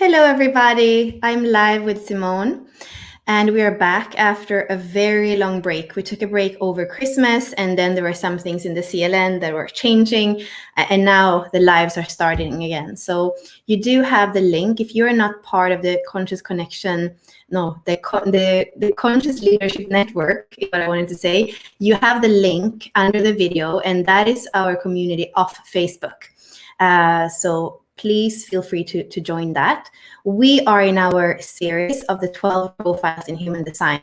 Hello, everybody. I'm live with Simone, and we are back after a very long break. We took a break over Christmas, and then there were some things in the CLN that were changing, and now the lives are starting again. So you do have the link. If you're not part of the Conscious Connection, no, the Conscious Leadership Network, is what I wanted to say, you have the link under the video, and that is our community off Facebook. So please feel free to join that. We are in our series of the 12 profiles in human design.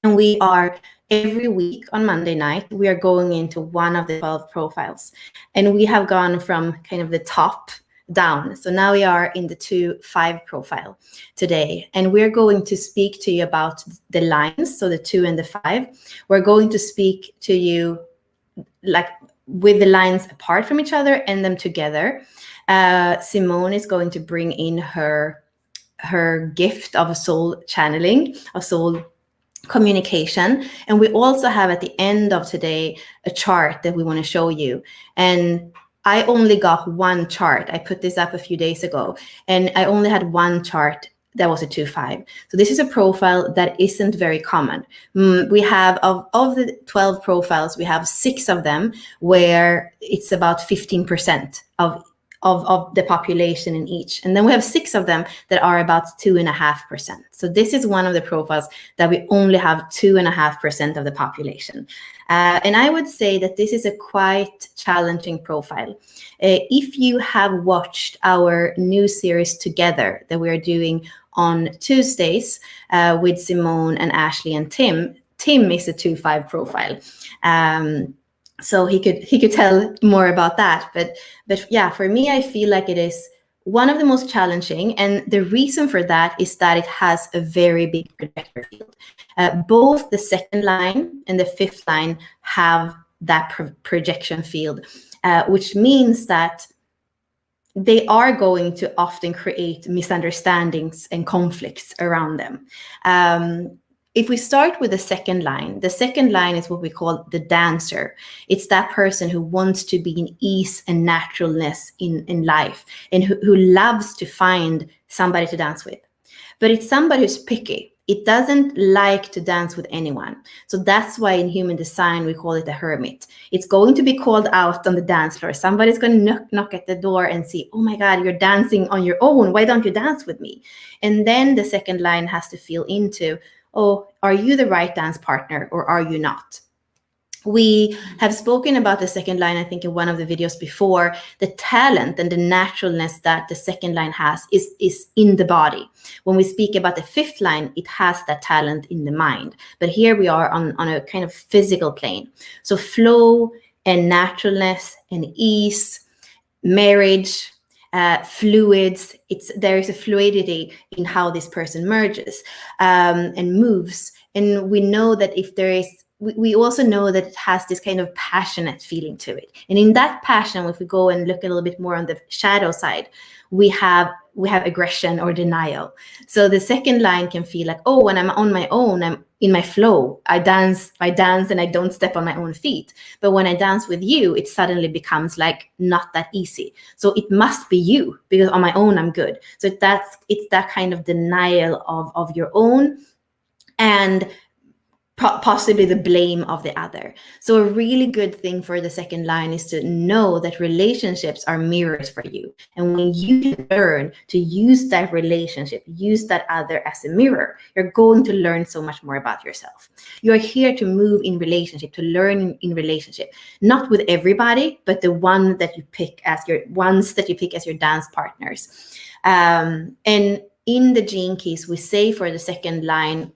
And we are every week on Monday night, we are going into one of the 12 profiles. And we have gone from kind of the top down. So now we are in the 2-5 profile today. And we're going to speak to you about the lines, so the 2 and the 5. We're going to speak to you like with the lines apart from each other and them together. Simone is going to bring in her gift of soul channeling, of soul communication. And we also have at the end of today a chart that we want to show you. And I only got one chart. I put this up a few days ago, and I only had one chart that was a 2-5. So this is a profile that isn't very common. We have, of the 12 profiles, we have 6 of them where it's about 15% of the population in each. And then we have 6 of them that are about 2.5%. So this is one of the profiles that we only have 2.5% of the population. And I would say that this is a quite challenging profile. If you have watched our new series together that we are doing on Tuesdays with Simone and Ashley and Tim is a 2-5 profile. So he could tell more about that. But yeah, for me, I feel like it is one of the most challenging. And the reason for that is that it has a very big projector field. Both the second line and the 5th line have that projection field, which means that they are going to often create misunderstandings and conflicts around them. If we start with the second line is what we call the dancer. It's that person who wants to be in ease and naturalness in life, and who loves to find somebody to dance with. But it's somebody who's picky. It doesn't like to dance with anyone. So that's why in human design, we call it a hermit. It's going to be called out on the dance floor. Somebody's going to knock at the door and see, oh my God, you're dancing on your own. Why don't you dance with me? And then the second line has to feel into, oh, are you the right dance partner or are you not? We have spoken about the second line, I think, in one of the videos before. The talent and the naturalness that the second line has is in the body. When we speak about the 5th line, it has that talent in the mind. But here we are on a kind of physical plane. So flow and naturalness and ease, marriage, fluids. There is a fluidity in how this person merges and moves. And we know that if there is, we also know that it has this kind of passionate feeling to it. And in that passion, if we go and look a little bit more on the shadow side, we have aggression or denial. So the second line can feel like, oh, when I'm on my own, I'm in my flow. I dance and I don't step on my own feet. But when I dance with you, it suddenly becomes like not that easy. So it must be you, because on my own, I'm good. So it's that kind of denial of your own, and possibly the blame of the other. So a really good thing for the second line is to know that relationships are mirrors for you. And when you learn to use that relationship, use that other as a mirror, you're going to learn so much more about yourself. You're here to move in relationship, to learn in relationship, not with everybody, but the one that you pick as your dance partners. And in the gene keys, we say for the second line,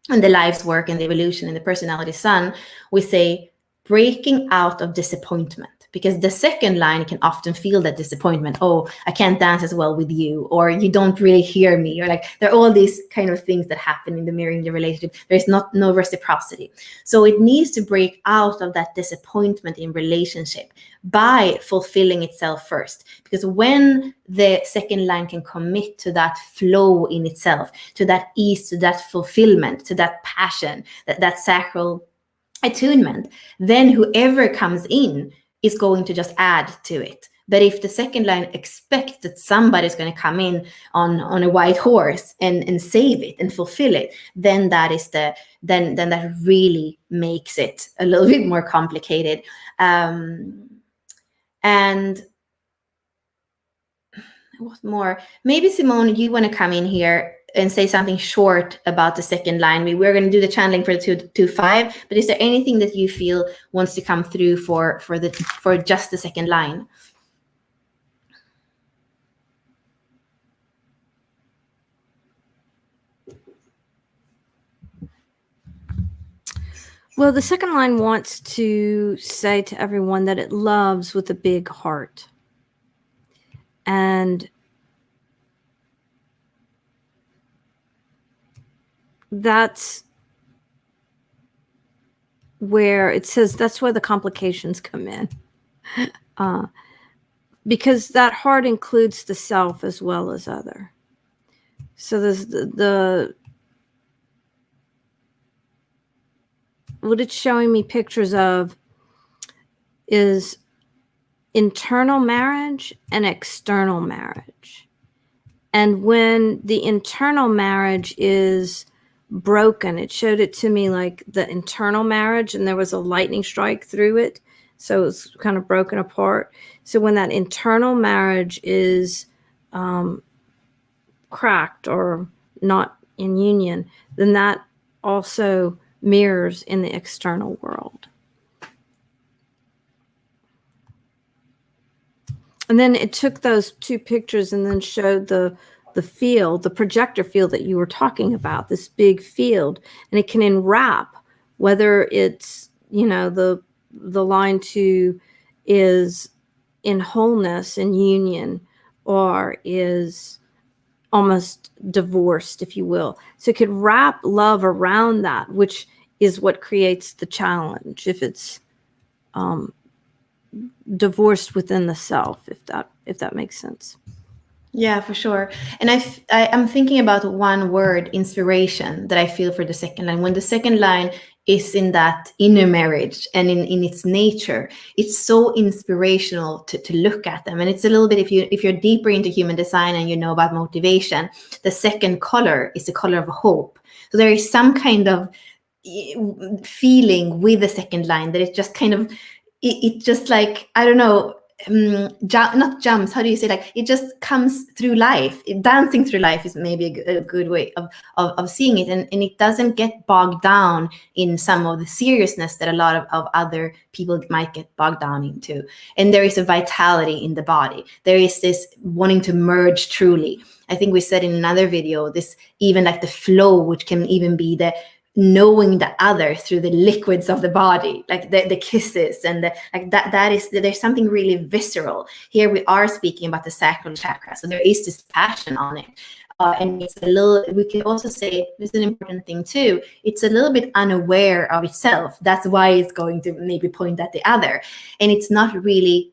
and the life's work and the evolution and the personality sun, we say breaking out of disappointment, because the second line can often feel that disappointment. Oh, I can't dance as well with you, or you don't really hear me, or like there are all these kind of things that happen in the mirroring the relationship. There's no reciprocity. So it needs to break out of that disappointment in relationship by fulfilling itself first. Because when the second line can commit to that flow in itself, to that ease, to that fulfillment, to that passion, that sacral attunement, then whoever comes in is going to just add to it. But if the second line expects that somebody's going to come in on a white horse and save it and fulfill it, then that is then that really makes it a little bit more complicated. And what more? Maybe Simone, you want to come in here and say something short about the second line. We're going to do the channeling for the 225, but is there anything that you feel wants to come through for just the second line? Well, the second line wants to say to everyone that it loves with a big heart. And that's where it says that's where the complications come in. Because that heart includes the self as well as other. So there's what it's showing me pictures of is internal marriage and external marriage. And when the internal marriage is broken, it showed it to me like the internal marriage, and there was a lightning strike through it. So it's kind of broken apart. So when that internal marriage is cracked or not in union, then that also mirrors in the external world. And then it took those two pictures and then showed the field, the projector field that you were talking about, this big field, and it can enwrap, whether it's, the line 2 is in wholeness and union, or is almost divorced, if you will. So it could wrap love around that, which is what creates the challenge if it's divorced within the self, if that makes sense. Yeah, for sure. And I'm thinking about one word, inspiration, that I feel for the second line. When the second line is in that inner marriage and in its nature, it's so inspirational to look at them. And it's a little bit, if you're deeper into human design and you know about motivation, the second color is the color of hope. So there is some kind of feeling with the second line that it just kind of, it just like, I don't know, not jumps, how do you say, like it just comes through life. Dancing through life is maybe a good way of seeing it, and it doesn't get bogged down in some of the seriousness that a lot of other people might get bogged down into. And there is a vitality in the body. There is this wanting to merge truly. I think we said in another video, this even like the flow, which can even be the knowing the other through the liquids of the body, like the kisses and there's something really visceral. Here we are speaking about the sacral chakra, so there is this passion on it, and it's a little, we can also say, this is an important thing too, it's a little bit unaware of itself. That's why it's going to maybe point at the other, and it's not really,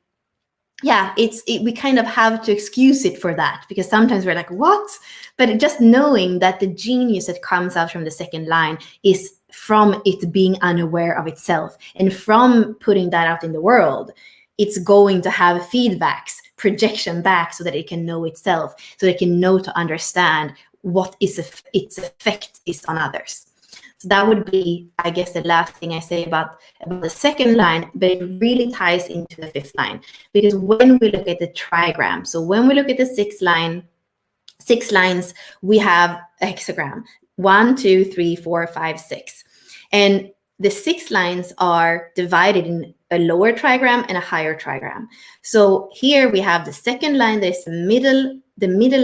we kind of have to excuse it for that, because sometimes we're like, what? But just knowing that the genius that comes out from the second line is from it being unaware of itself, and from putting that out in the world, it's going to have feedbacks, projection back, so that it can know itself, so that it can know to understand what its effect is on others. So that would be, I guess, the last thing I say about the second line, but it really ties into the fifth line. Because when we look at the trigram, so when we look at the six lines, we have a hexagram, 1, 2, 3, 4, 5, 6. And the 6 lines are divided in a lower trigram and a higher trigram. So here we have the second line, there's the middle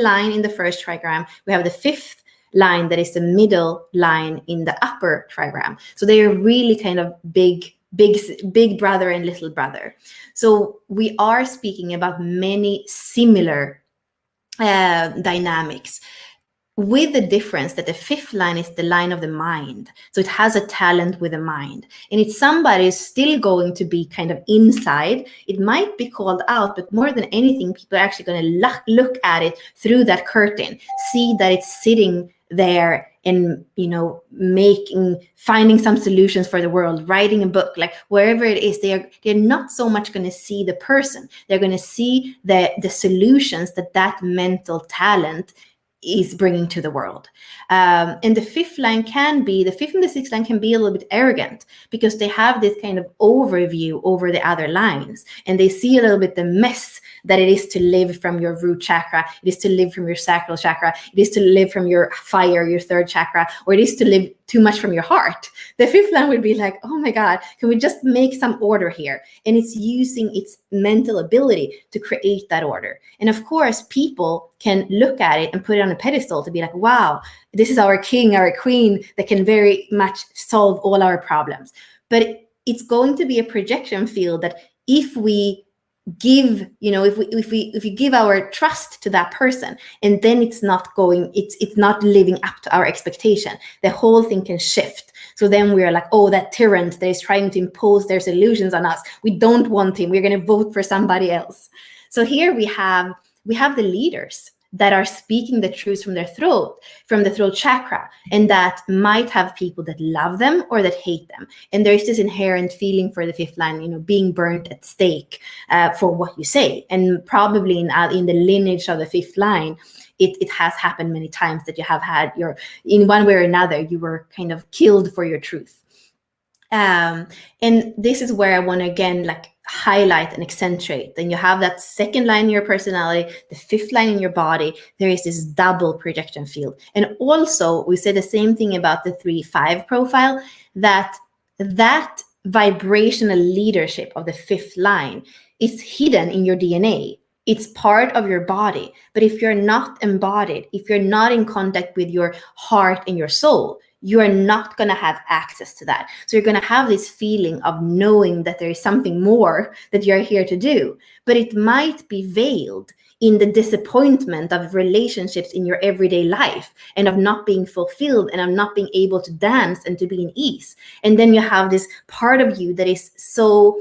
line in the first trigram. We have the fifth line that is the middle line in the upper trigram. So they are really kind of big brother and little brother. So we are speaking about many similar dynamics, with the difference that the fifth line is the line of the mind. So it has a talent with the mind, and it's somebody still going to be kind of inside. It might be called out, but more than anything, people are actually going to look at it through that curtain, see that it's sitting there and finding some solutions for the world, writing a book, like wherever it is, they're not so much going to see the person. They're going to see the solutions that mental talent is bringing to the world. And the fifth and the sixth line can be a little bit arrogant, because they have this kind of overview over the other lines, and they see a little bit the mess that it is to live from your root chakra, it is to live from your sacral chakra, it is to live from your fire, your third chakra, or it is to live too much from your heart. The fifth line would be like, oh my God, can we just make some order here? And it's using its mental ability to create that order. And of course, people can look at it and put it on a pedestal to be like, wow, this is our king, our queen that can very much solve all our problems. But it's going to be a projection field that if we give, if we give our trust to that person, and then it's not living up to our expectation, the whole thing can shift. So then we're like, oh, that tyrant that is trying to impose their solutions on us, we don't want him, we're going to vote for somebody else. So here we have the leaders that are speaking the truth from their throat, from the throat chakra, and that might have people that love them or that hate them. And there's this inherent feeling for the fifth line, being burnt at stake for what you say. And probably in the lineage of the fifth line, it has happened many times that you have had in one way or another, you were kind of killed for your truth. And this is where I want to again highlight and accentuate. Then you have that second line in your personality, the fifth line in your body. There is this double projection field. And also we say the same thing about the 3-5 profile, that vibrational leadership of the fifth line is hidden in your DNA. It's part of your body. But if you're not embodied, if you're not in contact with your heart and your soul, you are not going to have access to that. So you're going to have this feeling of knowing that there is something more that you're here to do, but it might be veiled in the disappointment of relationships in your everyday life, and of not being fulfilled, and of not being able to dance and to be in ease. And then you have this part of you that is so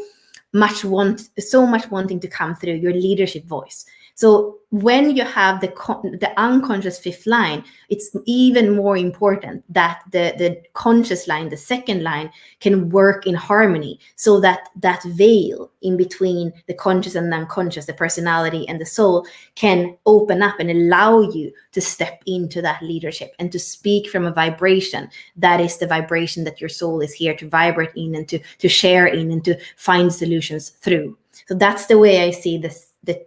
much wanting to come through, your leadership voice. So when you have the unconscious fifth line, it's even more important that the conscious line, the second line, can work in harmony, so that that veil in between the conscious and the unconscious, the personality and the soul, can open up and allow you to step into that leadership and to speak from a vibration that is the vibration that your soul is here to vibrate in, and to share in, and to find solutions through. So that's the way I see this. The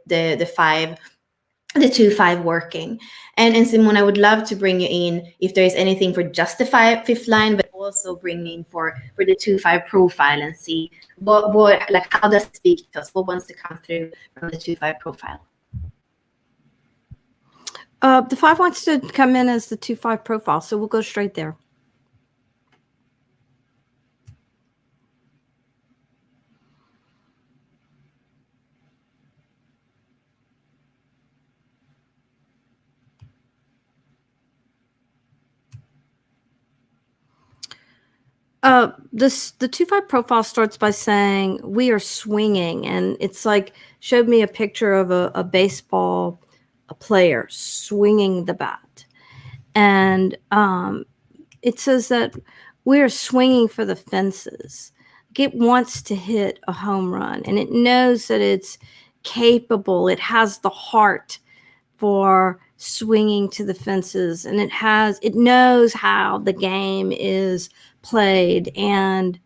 2-5 working. And Simone, I would love to bring you in if there is anything for just the fifth line, but also bring in for the 2-5 profile, and see what how does it speak to us, what wants to come through from the 2-5 profile. The 5 wants to come in as the 2-5 profile, so we'll go straight there. The 2-5 profile starts by saying we are swinging, and it's like showed me a picture of a baseball player swinging the bat, and it says that we are swinging for the fences. It wants to hit a home run, and it knows that it's capable. It has the heart for swinging to the fences, and it knows how the game is played, and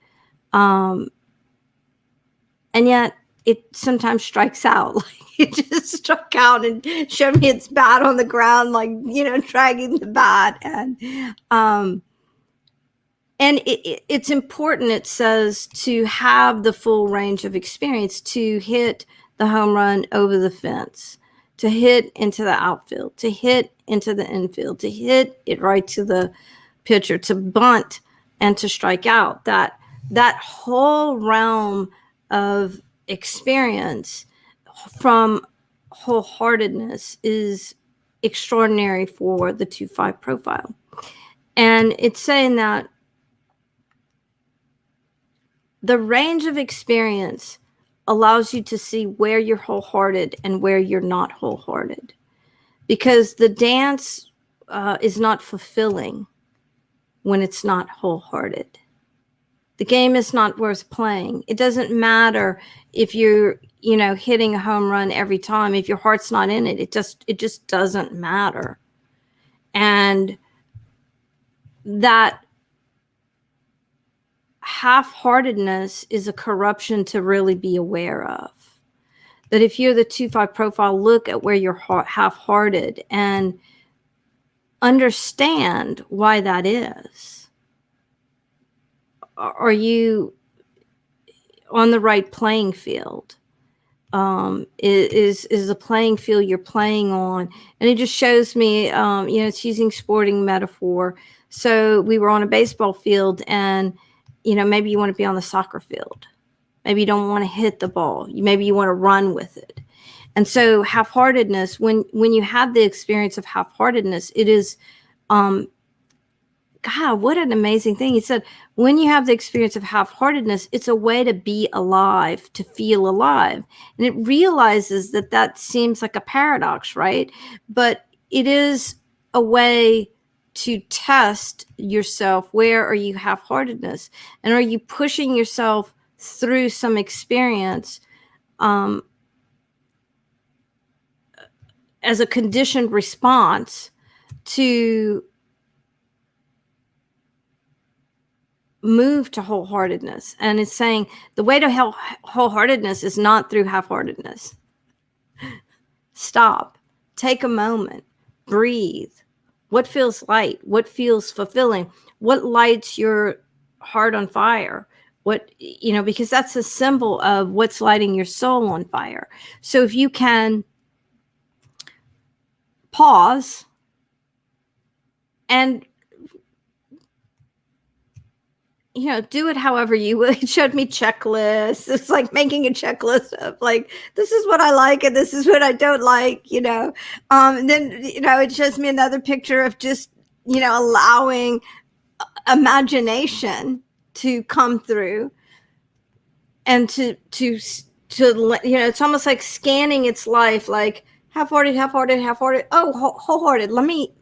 yet it sometimes strikes out. Like it just struck out and showed me its bat on the ground, like, dragging the bat, and it's important, it says, to have the full range of experience to hit the home run over the fence, to hit into the outfield, to hit into the infield, to hit it right to the pitcher, to bunt, and to strike out. That whole realm of experience from wholeheartedness is extraordinary for the 2-5 profile. And it's saying that the range of experience allows you to see where you're wholehearted and where you're not wholehearted, because the dance is not fulfilling when it's not wholehearted. The game is not worth playing. It doesn't matter if you're, hitting a home run every time. If your heart's not in it, it just doesn't matter. And that half-heartedness is a corruption to really be aware of. That if you're the 2-5 profile, look at where you're half-hearted and understand why that is. Are you on the right playing field? Is the playing field you're playing on? And it just shows me, it's using sporting metaphor. So we were on a baseball field, and, maybe you want to be on the soccer field. Maybe you don't want to hit the ball. Maybe you want to run with it. And so half-heartedness, when you have the experience of half-heartedness, it is, God, what an amazing thing. He said, when you have the experience of half-heartedness, it's a way to be alive, to feel alive. And it realizes that seems like a paradox, right? But it is a way to test yourself. Where are you half-heartedness? And are you pushing yourself through some experience as a conditioned response to move to wholeheartedness? And it's saying the way to wholeheartedness is not through half-heartedness. Stop, take a moment, breathe. What feels light? What feels fulfilling? What lights your heart on fire? Because that's a symbol of what's lighting your soul on fire. So if you can pause and do it however you will. It showed me checklists. It's like making a checklist of like, this is what I like and this is what I don't like, and then, it shows me another picture of just, allowing imagination to come through and to it's almost like scanning its life, like half-hearted. Oh, wholehearted. Let me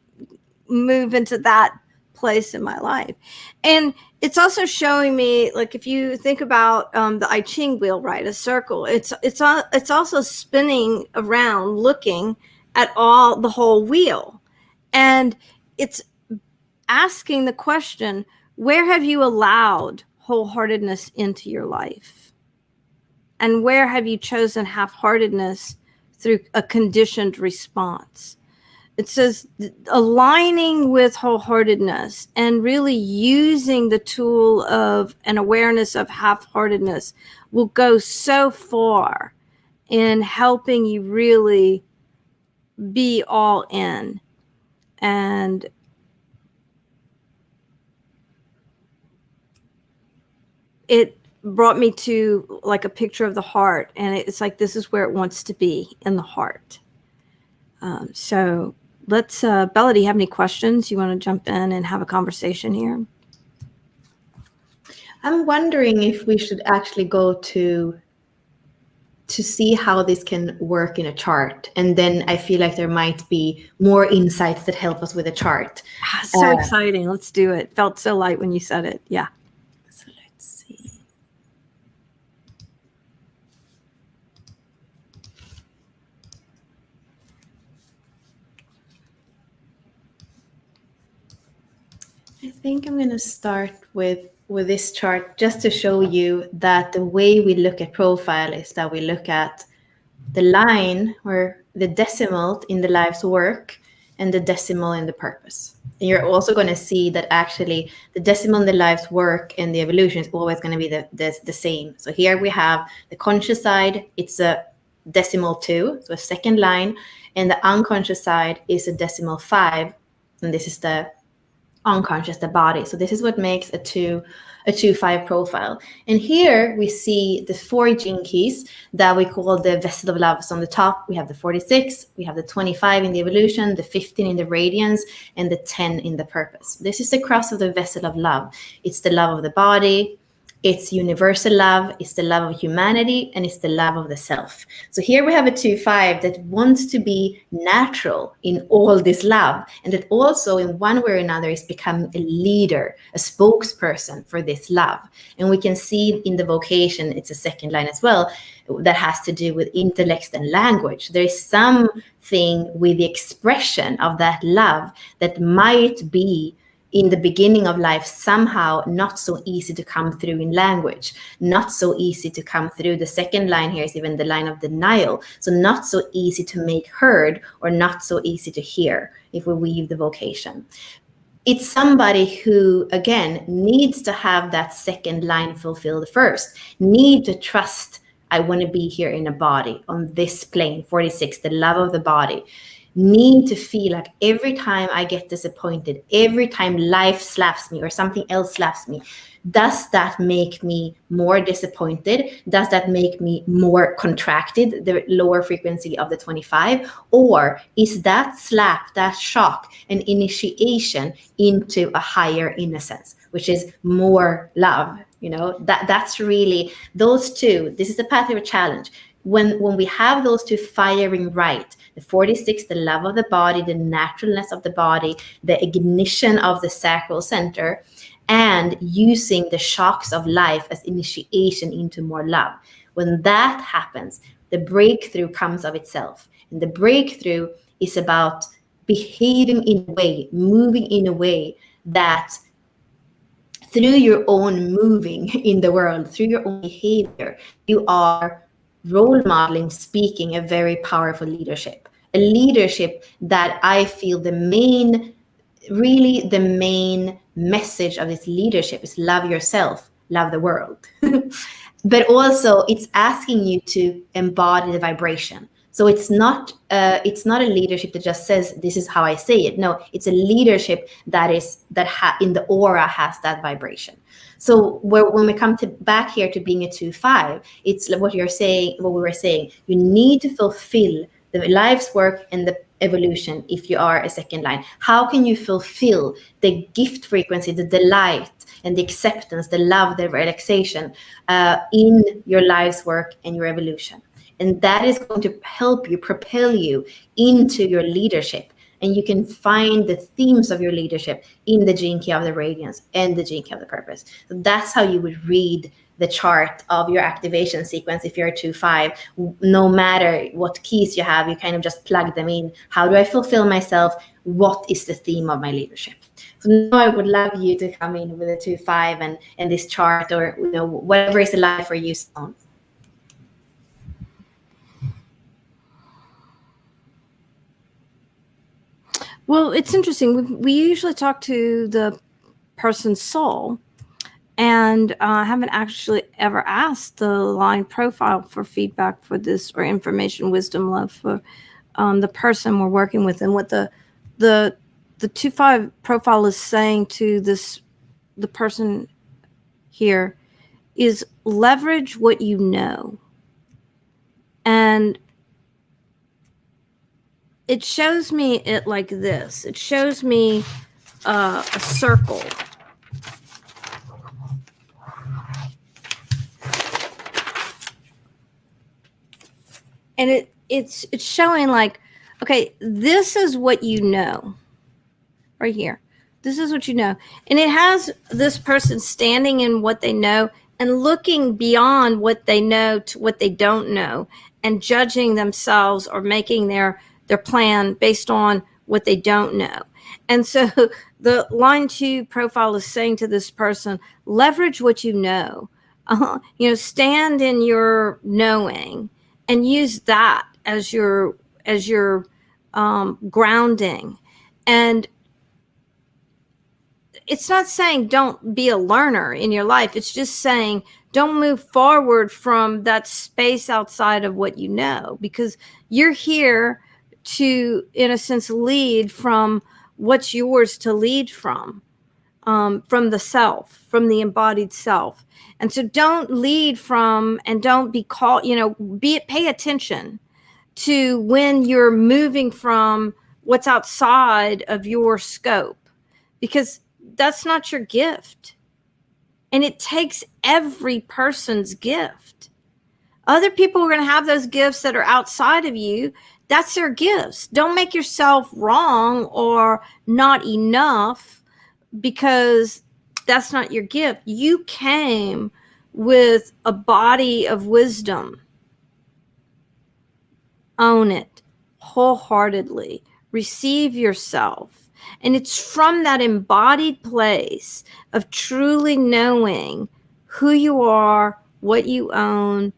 move into that place in my life. And it's also showing me, like, if you think about the I Ching wheel, right, a circle, it's also spinning around, looking at the whole wheel, and it's asking the question, where have you allowed wholeheartedness into your life, and where have you chosen half-heartedness through a conditioned response? It says aligning with wholeheartedness and really using the tool of an awareness of half-heartedness will go so far in helping you really be all in. And it brought me to like a picture of the heart, and it's like, this is where it wants to be, in the heart. So let's, Bella, do you have any questions? You want to jump in and have a conversation here? I'm wondering if we should actually go to see how this can work in a chart. And then I feel like there might be more insights that help us with a chart. So exciting. Let's do it. Felt so light when you said it. Yeah. So let's see. I think I'm going to start with this chart just to show you that the way we look at profile is that we look at the line or the decimal in the life's work and the decimal in the purpose. And you're also going to see that actually the decimal in the life's work and the evolution is always going to be the same. So here we have the conscious side, it's a decimal 2, so a second line, and the unconscious side is a decimal 5, and this is the unconscious, the body. So this is what makes a 2-5 profile. And here we see the 4 gene keys that we call the vessel of love. So on the top, we have the 46, we have the 25 in the evolution, the 15 in the radiance, and the 10 in the purpose. This is the cross of the vessel of love. It's the love of the body, It's universal love, it's the love of humanity, and it's the love of the self. So here we have a 2-5 that wants to be natural in all this love, and that also in one way or another is becoming a leader, a spokesperson for this love. And we can see in the vocation, it's a second line as well, that has to do with intellect and language. There is something with the expression of that love that might be in the beginning of life somehow not so easy to come through in language, not so easy to come through. The second line here is even the line of denial. So not so easy to make heard, or not so easy to hear if we weave the vocation. It's somebody who, again, needs to have that second line fulfilled first, need to trust, I want to be here in a body on this plane, 46, the love of the body. Need to feel like every time I get disappointed, every time life slaps me or something else slaps me, does that make me more disappointed? Does that make me more contracted, the lower frequency of the 25? Or is that slap, that shock, an initiation into a higher innocence, which is more love? That's really those two. This is the path of a challenge. When we have those two firing right, the 46, the love of the body, the naturalness of the body, the ignition of the sacral center, and using the shocks of life as initiation into more love. When that happens, the breakthrough comes of itself. And the breakthrough is about behaving in a way, moving in a way that through your own moving in the world, through your own behavior, you are role modeling, speaking a very powerful leadership, a leadership that I feel the main message of this leadership is love yourself, love the world. But also it's asking you to embody the vibration. So it's not a leadership that just says, this is how I say it. No, it's a leadership that in the aura has that vibration. So when we come back here to being a 2-5, it's what we were saying. You need to fulfill the life's work and the evolution if you are a second line. How can you fulfill the gift frequency, the delight and the acceptance, the love, the relaxation in your life's work and your evolution? And that is going to help you propel you into your leadership. And you can find the themes of your leadership in the gene key of the radiance and the gene key of the purpose. So that's how you would read the chart of your activation sequence if you're a 2-5. No matter what keys you have, you kind of just plug them in. How do I fulfill myself? What is the theme of my leadership? So now I would love you to come in with a 2-5 and this chart, or whatever is alive for you, Simone. Well, it's interesting. We usually talk to the person's soul, and I haven't actually ever asked the line profile for feedback for this, or information, wisdom, love for the person we're working with. And what the 2-5 profile is saying to the person here is leverage what you know. And it shows me it like this. It shows me a circle. And it's showing like, okay, this is what you know. Right here. This is what you know. And it has this person standing in what they know and looking beyond what they know to what they don't know, and judging themselves or making their plan based on what they don't know. And so the line 2 profile is saying to this person, leverage what you know. Stand in your knowing and use that as your grounding. And it's not saying don't be a learner in your life. It's just saying don't move forward from that space outside of what you know, because you're here to, in a sense, lead from what's yours to lead from the self, from the embodied self. And so don't lead from, and don't be called, pay attention to when you're moving from what's outside of your scope, because that's not your gift. And it takes every person's gift. Other people are going to have those gifts that are outside of you. That's their gifts. Don't make yourself wrong or not enough because that's not your gift. You came with a body of wisdom. Own it wholeheartedly. Receive yourself. And it's from that embodied place of truly knowing who you are, what you own,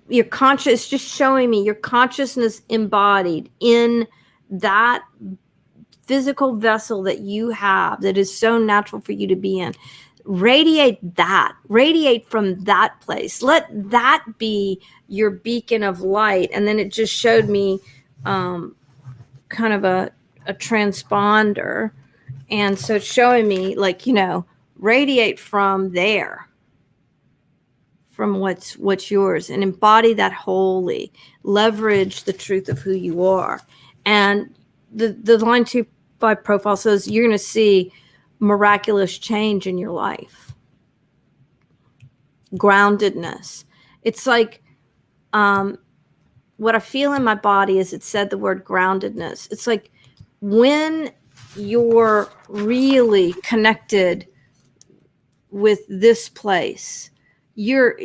your conscious, just showing me your consciousness embodied in that physical vessel that you have that is so natural for you to be in. Radiate from that place. Let that be your beacon of light. And then it just showed me kind of a transponder. And so it's showing me like, radiate from there, from what's yours, and embody that wholly. Leverage the truth of who you are. And the line 2-5 profile says you're going to see miraculous change in your life. Groundedness. It's like what I feel in my body is it said the word groundedness. It's like when you're really connected with this place, your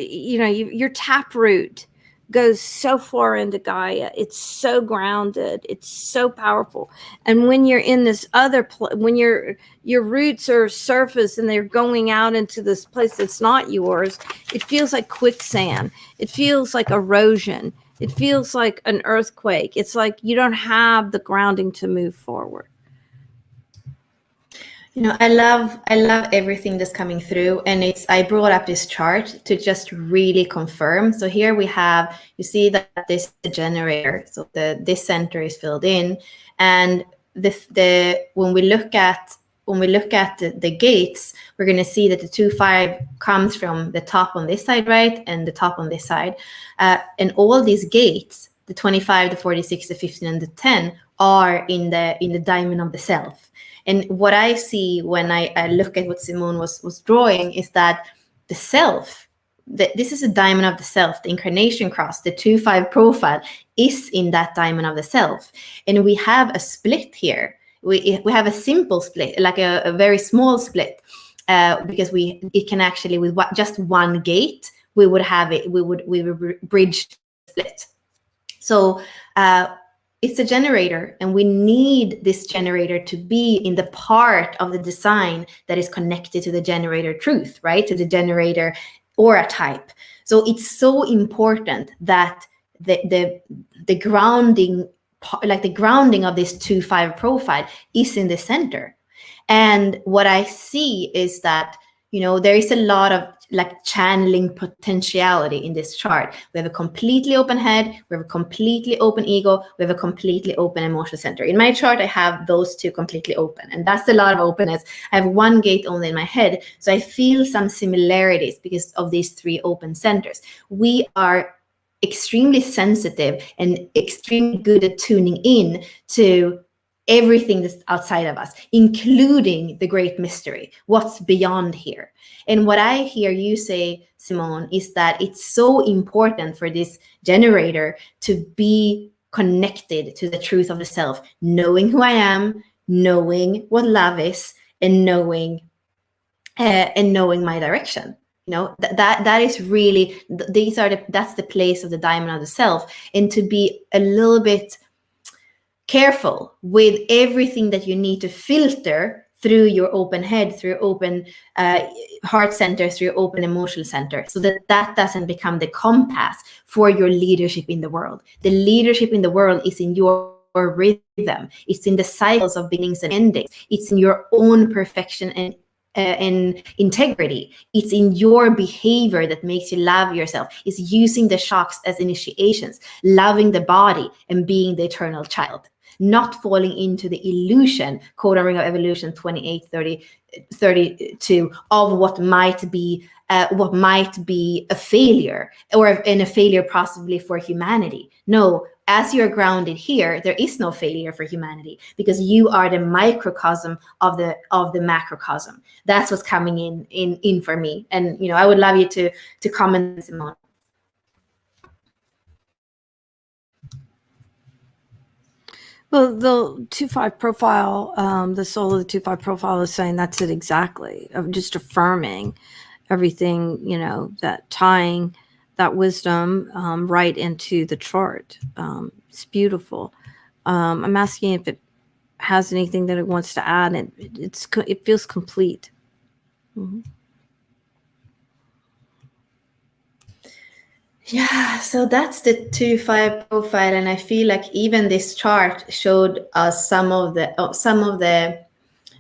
taproot goes so far into Gaia. It's so grounded. It's so powerful. And when you're in this other when your roots are surface and they're going out into this place that's not yours, it feels like quicksand. It feels like erosion. It feels like an earthquake. It's like you don't have the grounding to move forward. I love everything that's coming through, and I brought up this chart to just really confirm. So here we have, you see that this is the generator. So this center is filled in, and when we look at the gates, we're going to see that the 2-5 comes from the top on this side, right, and the top on this side, and all these gates, the 25, the 46, the 15, and the 10, are in the diamond of the self. And what I see when I look at what Simone was drawing is that the self, this is a diamond of the self, the incarnation cross, the 2-5 profile is in that diamond of the self. And we have a split here. We have a simple split, like a very small split, because it can actually, with just one gate, we would bridge the split. So it's a generator, and we need this generator to be in the part of the design that is connected to the generator truth, right? To the generator aura type. So it's so important that the grounding, like the grounding of this 2-5 profile is in the center. And what I see is that, there is a lot of like channeling potentiality in this chart. We have a completely open head, we have a completely open ego, we have a completely open emotional center. In my chart, I have those two completely open, and that's a lot of openness. I have one gate only in my head, so I feel some similarities because of these 3 open centers. We are extremely sensitive and extremely good at tuning in to everything that's outside of us, including the great mystery, what's beyond here. And what I hear you say, Simone, is that it's so important for this generator to be connected to the truth of the self, knowing who I am, knowing what love is, and knowing my direction. That is really, that's the place of the diamond of the self, and to be a little bit careful with everything that you need to filter through your open head, through your open heart center, through your open emotional center, so that doesn't become the compass for your leadership in the world. The leadership in the world is in your rhythm. It's in the cycles of beginnings and endings. It's in your own perfection and integrity. It's in your behavior that makes you love yourself. It's using the shocks as initiations, loving the body, and being the eternal child. not falling into the illusion, Code and Ring of Evolution 2832, of what might be a failure, or in a failure possibly for humanity. No, as you're grounded here, there is no failure for humanity, because you are the microcosm of the macrocosm. That's what's coming in for me. And I would love you to comment, Simone. Well, the 2-5 profile, the soul of the 2-5 profile is saying that's it exactly, of just affirming everything, that tying that wisdom right into the chart. It's beautiful. I'm asking if it has anything that it wants to add, and it feels complete. Mm-hmm. Yeah, so that's the 2-5 profile, and I feel like even this chart showed us some of the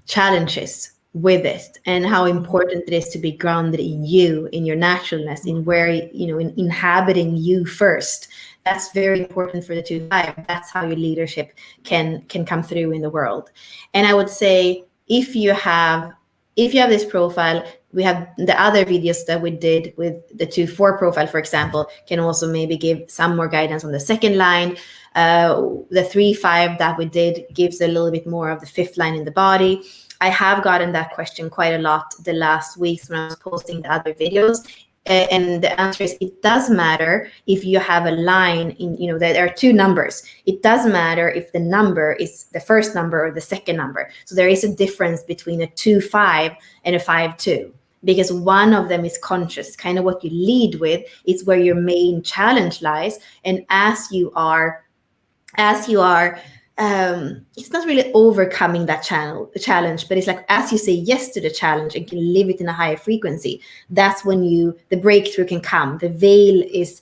challenges with it, and how important it is to be grounded in you, in your naturalness, in where in inhabiting you first. That's very important for the 2-5. That's how your leadership can come through in the world. And I would say, if you have this profile, we have the other videos that we did with the 2-4 profile, for example, can also maybe give some more guidance on the second line. The 3-5 that we did gives a little bit more of the fifth line in the body. I have gotten that question quite a lot the last weeks when I was posting the other videos. And the answer is, it does matter if you have a line in, there are two numbers. It does matter if the number is the first number or the second number. So there is a difference between a 2-5 and a 5-2, because one of them is conscious, kind of what you lead with. It's where your main challenge lies. And as you are, it's not really overcoming that challenge, but it's like, as you say yes to the challenge and can live it in a higher frequency, that's when the breakthrough can come. The veil is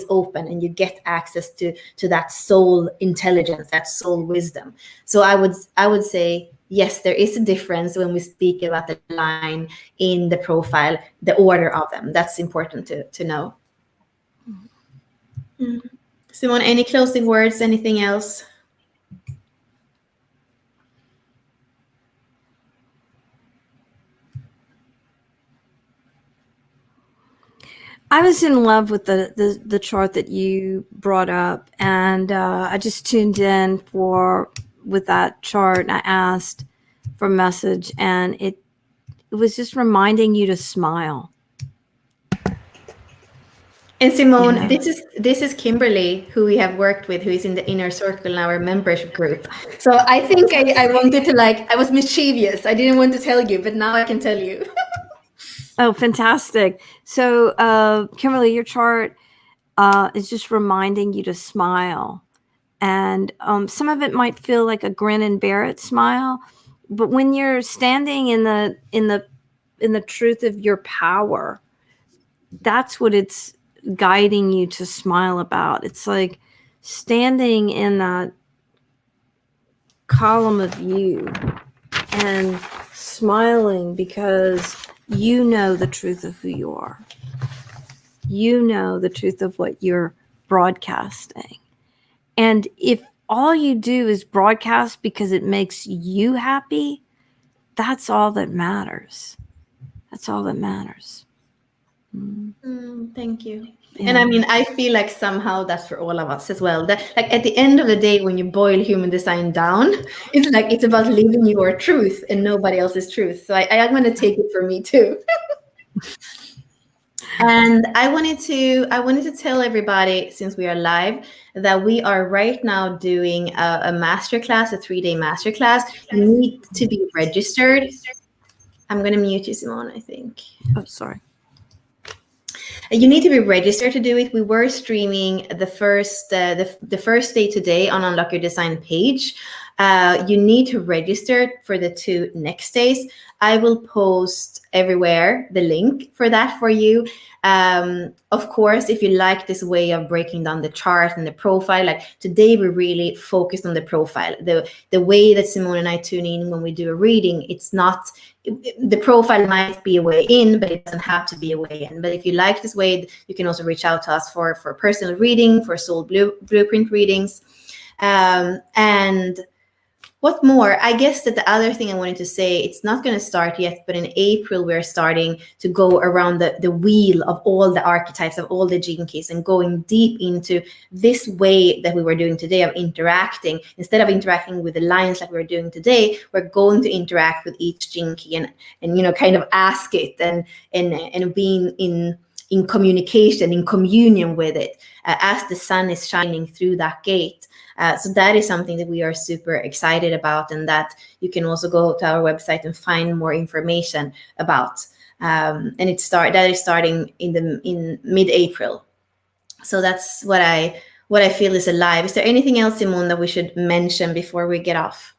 open, and you get access to that soul intelligence, that soul wisdom. So I would say, yes, there is a difference when we speak about the line in the profile, the order of them. That's important to know. Simone, any closing words? Anything else? I was in love with the chart that you brought up, and I just tuned in with that chart, and I asked for a message, and it was just reminding you to smile. And Simone, this is Kimberly, who we have worked with, who is in the inner circle in our membership group. So I think I wanted to, I was mischievous. I didn't want to tell you, but now I can tell you. Oh, fantastic. So, Kimberly, your chart is just reminding you to smile. And some of it might feel like a grin and bear it smile, but when you're standing in the truth of your power, that's what it's guiding you to smile about. It's like standing in that column of you and smiling because you know the truth of who you are. You know the truth of what you're broadcasting. And if all you do is broadcast because it makes you happy, that's all that matters. That's all that matters. Thank you. Yeah. And I mean, I feel like somehow that's for all of us as well. That, like, at the end of the day, when you boil human design down, it's about living your truth and nobody else's truth. So I'm going to take it for me too. And I wanted to tell everybody, since we are live, that we are right now doing a masterclass, a 3-day masterclass. You need to be registered. I'm going to mute you, Simone, I think. Oh, sorry. You need to be registered to do it. We were streaming the first day today on Unlock Your Design page. You need to register for the 2 next days. I will post everywhere the link for that for you. Of course, if you like this way of breaking down the chart and the profile, like today we really focused on the profile. The way that Simone and I tune in when we do a reading, it's not, the profile might be a way in, but it doesn't have to be a way in. But if you like this way, you can also reach out to us for personal reading, for soul blueprint readings. And what more? I guess that the other thing I wanted to say, it's not going to start yet, but in April, we're starting to go around the wheel of all the archetypes, of all the gene keys, and going deep into this way that we were doing today of interacting. Instead of interacting with the lines like we were doing today, we're going to interact with each gene key and kind of ask it and being in communication, in communion with it, as the sun is shining through that gate. So that is something that we are super excited about, and that you can also go to our website and find more information about. And that is starting in mid-April. So that's what I feel is alive. Is there anything else, Simone, that we should mention before we get off?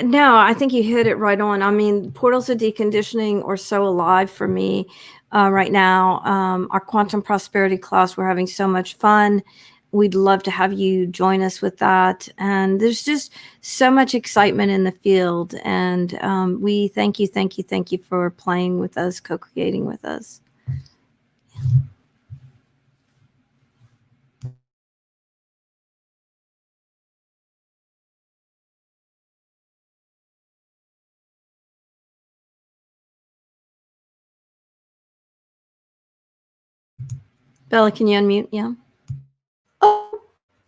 No, I think you hit it right on. I mean, portals of deconditioning are so alive for me right now. Our quantum prosperity class, we're having so much fun. We'd love to have you join us with that. And there's just so much excitement in the field. And we thank you for playing with us, co-creating with us. Bella, can you unmute? Yeah. Oh,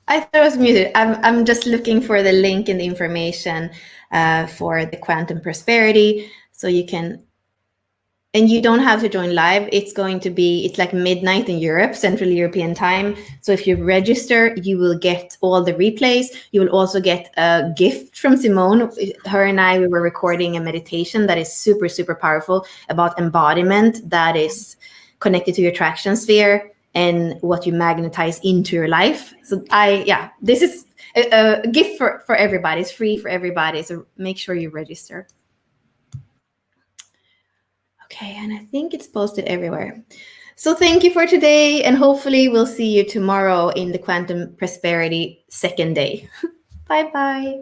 I thought I was muted. I'm just looking for the link and the information for the quantum prosperity, so you can. And you don't have to join live. It's like midnight in Europe, Central European time. So if you register, you will get all the replays. You will also get a gift from Simone. Her and I, we were recording a meditation that is super, super powerful about embodiment that is connected to your attraction sphere and what you magnetize into your life. So this is a gift for everybody. It's free for everybody. So make sure you register. Okay, and I think it's posted everywhere. So thank you for today, and hopefully we'll see you tomorrow in the Quantum Prosperity second day. Bye-bye.